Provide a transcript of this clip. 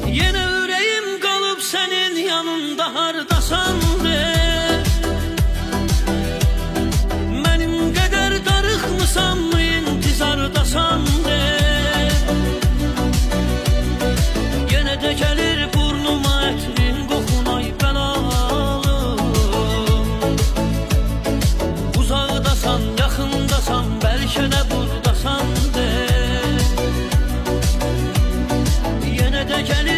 Yine ürəyim qalıb sənin yanında hardasan de. Mənim qədər darıxmısan mı, intizardasan de. Yenə də gəlir burnuma ətrin qoxun, ay bəlalım. Uzaqdasan, yaxındasan, bəlkə də burdasan de. Yenə də gəlir